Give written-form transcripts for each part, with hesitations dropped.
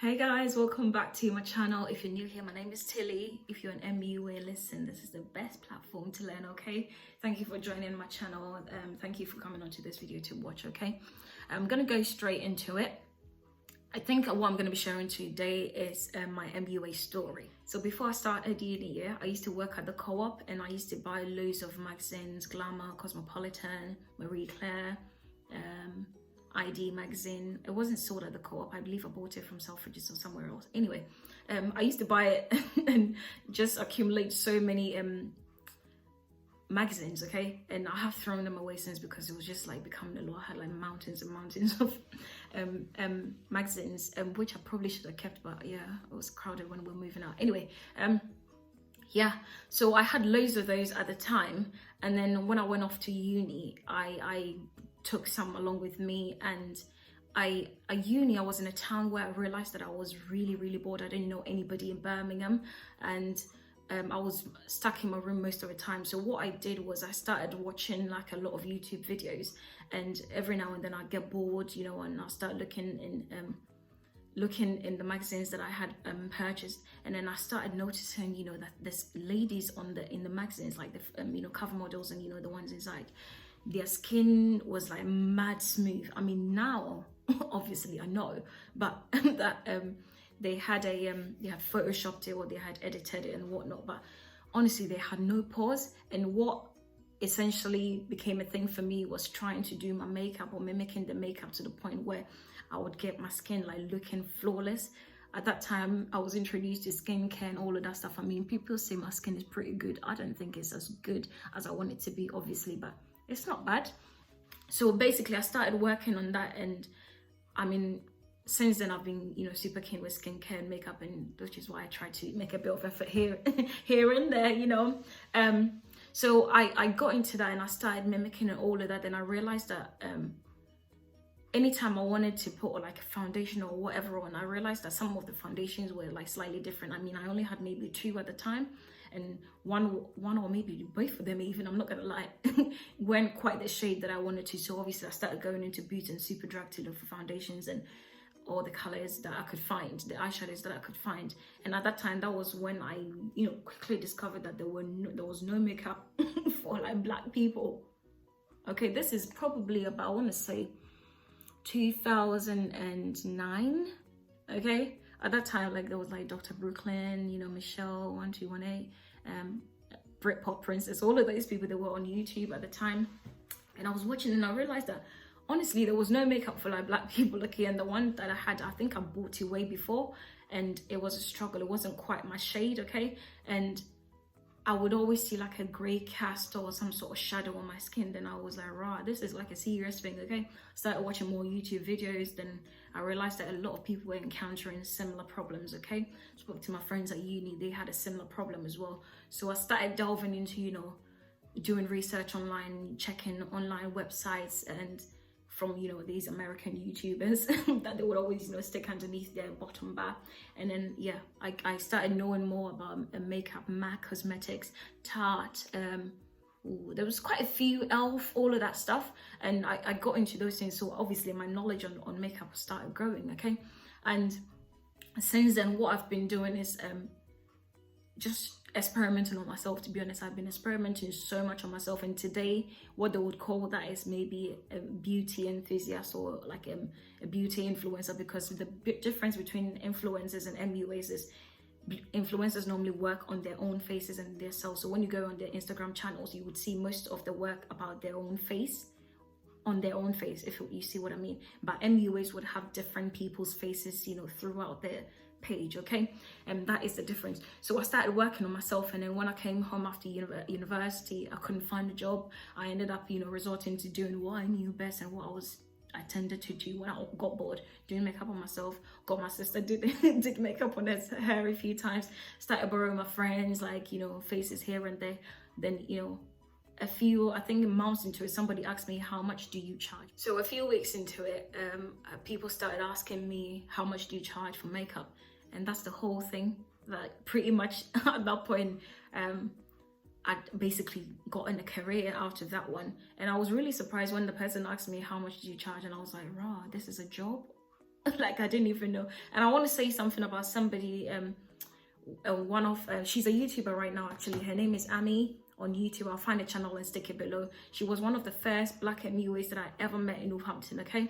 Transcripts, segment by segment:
Hey guys, welcome back to my channel. If you're new here, my name is Tilly. If you're an MUA, listen, this is the best platform to learn, okay? Thank you for joining my channel. Thank you for coming onto this video to watch, okay? I'm gonna go straight into it. I think what I'm going to be sharing today is my MUA story. So before I started uni, I used to work at the co-op and I used to buy loads of magazines, Glamour, Cosmopolitan, Marie Claire, ID magazine. It wasn't sold at the co-op. I believe I bought it from Selfridges or somewhere else. Anyway, I used to buy it and just accumulate so many magazines, okay? And I have thrown them away since because it was just like becoming a lot. I had like mountains and mountains of magazines, which I probably should have kept, but yeah, it was crowded when we were moving out. Anyway, yeah, so I had loads of those at the time, and then when I went off to uni, I took some along with me, and at uni I was in a town where I realized that I was really bored. I didn't know anybody in Birmingham, and I was stuck in my room most of the time. So what I did was I started watching like a lot of YouTube videos, and every now and then I'd get bored, you know, and I'll start looking in the magazines that I had purchased, and then I started noticing, you know, that there's ladies in the magazines, like the you know, cover models, and you know, the ones inside, their skin was like mad smooth. I mean, now obviously I know, but that they had photoshopped it or they had edited it and whatnot, but honestly they had no pores. And what essentially became a thing for me was trying to do my makeup or mimicking the makeup to the point where I would get my skin like looking flawless. At that time I was introduced to skincare and all of that stuff. I mean, people say my skin is pretty good. I don't think it's as good as I want it to be, obviously, but it's not bad. So basically I started working on that, and I mean, since then I've been, you know, super keen with skincare and makeup, and which is why I try to make a bit of effort here and there, you know. So I got into that and I started mimicking and all of that. Then I realized that anytime I wanted to put like a foundation or whatever on, I realized that some of the foundations were like slightly different. I mean, I only had maybe 2 at the time, and one or maybe both of them even, I'm not gonna lie, weren't quite the shade that I wanted to. So obviously I started going into Boots and Superdrug to look for foundations and all the colors that I could find, the eyeshadows that I could find. And at that time, that was when I, you know, quickly discovered that there was no makeup for like black people. Okay, this is probably about, I want to say 2009. Okay, at that time, like there was like Dr. Brooklyn, you know, Michelle 1218, Britpop Princess, all of those people that were on YouTube at the time. And I was watching and I realized that honestly there was no makeup for like black people. Okay, and the one that I had, I think I bought it way before, and it was a struggle. It wasn't quite my shade, okay? And I would always see like a grey cast or some sort of shadow on my skin. Then I was like, rah, this is like a serious thing, okay? Started watching more YouTube videos. Then I realized that a lot of people were encountering similar problems, okay? Spoke to my friends at uni, they had a similar problem as well. So I started delving into, you know, doing research online, checking online websites, and from, you know, these American YouTubers that they would always, you know, stick underneath their bottom bar. And then yeah, I started knowing more about makeup, MAC Cosmetics, Tarte, there was quite a few, Elf, all of that stuff, and I got into those things. So obviously my knowledge on makeup started growing, okay? And since then what I've been doing is just experimenting on myself. To be honest, I've been experimenting so much on myself, and today what they would call that is maybe a beauty enthusiast or like a beauty influencer, because the difference between influencers and MUAs is influencers normally work on their own faces and their selves. So when you go on their Instagram channels, you would see most of the work about their own face, on their own face, if you see what I mean. But MUAs would have different people's faces, you know, throughout their page, okay? And that is the difference. So I started working on myself, and then when I came home after university, I couldn't find a job. I ended up, you know, resorting to doing what I knew best and what I tended to do when I got bored, doing makeup on myself. Got my sister did makeup on her a few times. Started borrowing my friends, like, you know, faces here and there. Then, you know, a few, I think, months into it, somebody asked me, how much do you charge? So a few weeks into it, people started asking me, how much do you charge for makeup? And that's the whole thing. Like pretty much at that point, I'd basically gotten a career out of that one. And I was really surprised when the person asked me, how much do you charge? And I was like, rah, this is a job? Like I didn't even know. And I want to say something about somebody, she's a YouTuber right now actually. Her name is Amy on YouTube. I'll find the channel and stick it below. She was one of the first black MUAs that I ever met in Northampton, okay?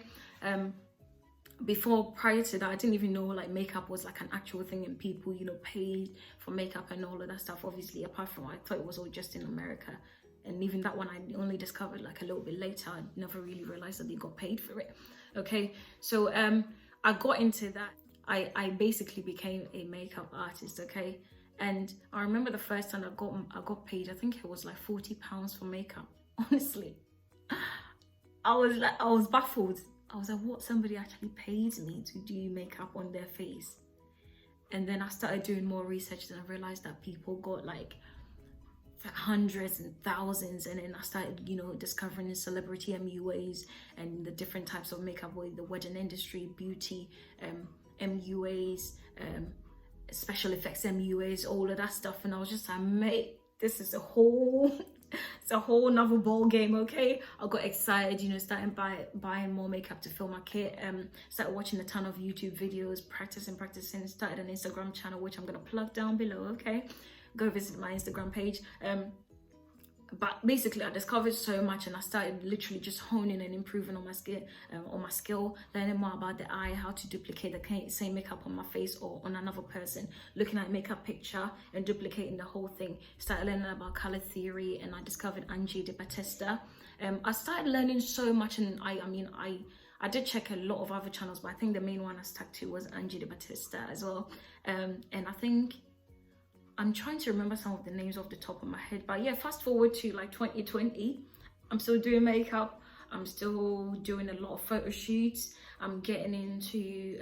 Prior to that, I didn't even know like makeup was like an actual thing and people, you know, paid for makeup and all of that stuff. Obviously, apart from I thought it was all just in America. And even that one I only discovered like a little bit later. I never really realized that they got paid for it. Okay, so I got into that. I basically became a makeup artist, okay? And I remember the first time I got paid, I think it was like £40 for makeup. Honestly, I was baffled. I was like, what? Somebody actually pays me to do makeup on their face? And then I started doing more research and I realized that people got like hundreds and thousands. And then I started, you know, discovering the celebrity MUAs and the different types of makeup, the wedding industry, beauty, MUAs, special effects MUAs, all of that stuff. And I was just like, mate, this is a whole nother ball game, okay? I got excited, you know, starting buying more makeup to fill my kit. Started watching a ton of YouTube videos, practicing. Started an Instagram channel, which I'm gonna plug down below, okay? Go visit my Instagram page. But basically I discovered so much and I started literally just honing and improving on my skill, learning more about the eye, how to duplicate the same makeup on my face or on another person, looking at makeup picture and duplicating the whole thing. Started learning about color theory and I discovered Angie de Batista. I started learning so much, and I did check a lot of other channels, but I think the main one I stuck to was Angie de Batista as well. And I think I'm trying to remember some of the names off the top of my head, but yeah, fast forward to like 2020, I'm still doing makeup. I'm still doing a lot of photo shoots. I'm getting into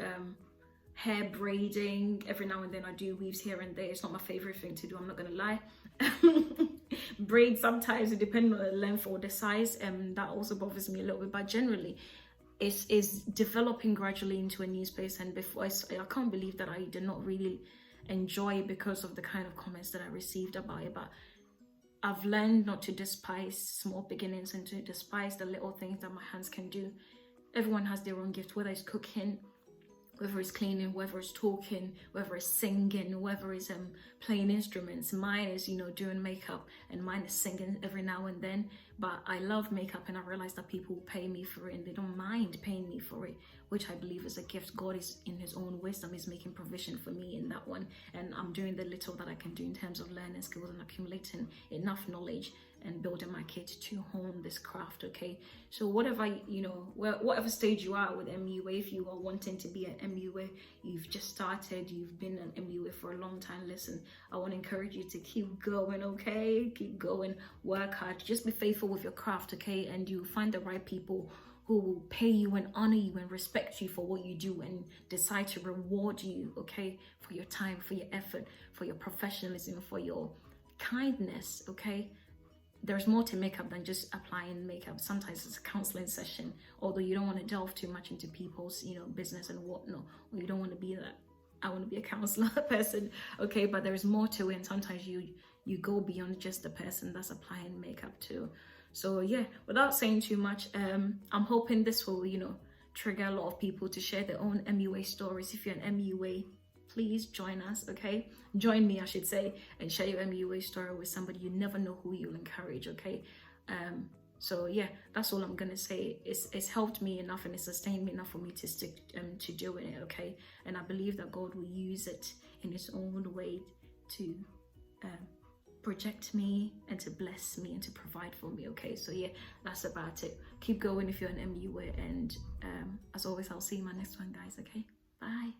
hair braiding. Every now and then I do weaves here and there. It's not my favorite thing to do, I'm not gonna lie. Braid sometimes, depending on the length or the size, that also bothers me a little bit, but generally it's developing gradually into a new space. And before I can't believe that I did not really enjoy it because of the kind of comments that I received about it. But I've learned not to despise small beginnings and to despise the little things that my hands can do. Everyone has their own gift, whether it's cooking, whether it's cleaning, whether it's talking, whether it's singing, whether it's playing instruments. Mine is, you know, doing makeup, and mine is singing every now and then. But I love makeup, and I realize that people pay me for it and they don't mind paying me for it, which I believe is a gift. God is, in his own wisdom, is making provision for me in that one. And I'm doing the little that I can do in terms of learning skills and accumulating enough knowledge and building my kit to hone this craft, okay? So whatever, you know, whatever stage you are with MUA, if you are wanting to be an MUA, you've just started, you've been an MUA for a long time, listen, I want to encourage you to keep going, okay? Keep going, work hard, just be faithful with your craft, okay? And you'll find the right people who will pay you and honor you and respect you for what you do and decide to reward you, okay? For your time, for your effort, for your professionalism, for your kindness, okay? There's more to makeup than just applying makeup. Sometimes it's a counseling session, although you don't want to delve too much into people's, you know, business and whatnot, or you don't want to be that, I want to be a counselor person, okay? But there's more to it, and sometimes you go beyond just the person that's applying makeup too. So yeah, without saying too much, I'm hoping this will, you know, trigger a lot of people to share their own MUA stories. If you're an MUA, please join us, okay? Join me, I should say, and share your MUA story with somebody. You never know who you'll encourage, okay? So yeah, that's all I'm gonna say. It's helped me enough and it's sustained me enough for me to stick to doing it, okay? And I believe that God will use it in his own way to project me and to bless me and to provide for me, okay? So yeah, that's about it. Keep going if you're an MUA, and as always, I'll see you in my next one, guys, okay? Bye.